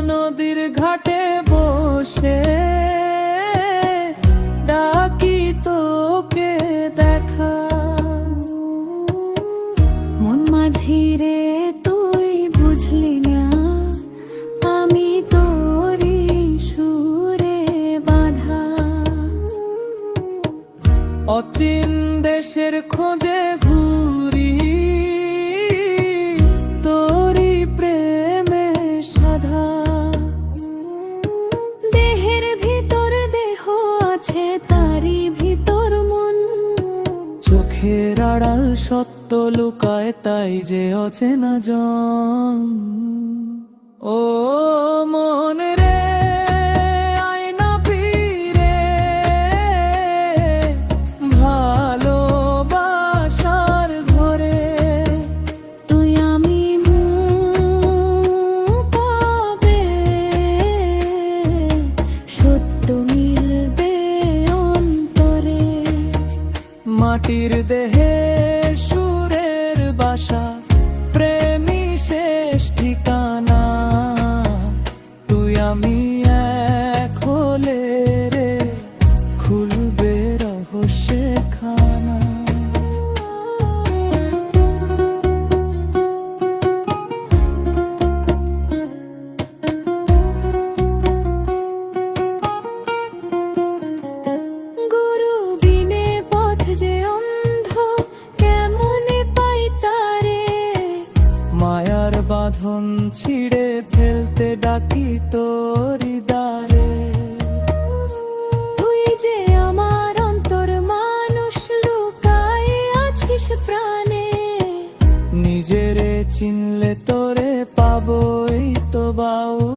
নদীর ঘাটে বসে ডাকি তোকে দেখা। মন মাঝিরে তুই বুঝলি না, আমি তোরি সুরে বাঁধা। অচিন দেশের খোঁজে ঘুরি, তোরি প্রেমে সাধা। দেহের ভিতর দেহ আছে, তারি ভিতর মন। চোখের আড়াল সত্য লুকায়, তাই যে অচেনা জন। ও মন রে আয়না ফিরে, ভালোবাসার ঘরে। তুই আমি পাবে, সত্য মিলবে অন্তরে। মাটির দেহে সুরের বাসা, প্রেমী শেষ ঠিকানা। তুই আমি এক হলে রে, খুলবে রহস্যের খানা। গুরু বিনে পথ যে অন্ধ, কেমনে পাই তারে। মায়ার বাঁধন ছিঁড়ে ফেলতে ডাকি তোরি দ্বারে। তুই যে আমার অন্তর মানুষ, লুকায় আছিস প্রাণে। নিজেরে চিনলে তোরে পাবোই তো বাউ।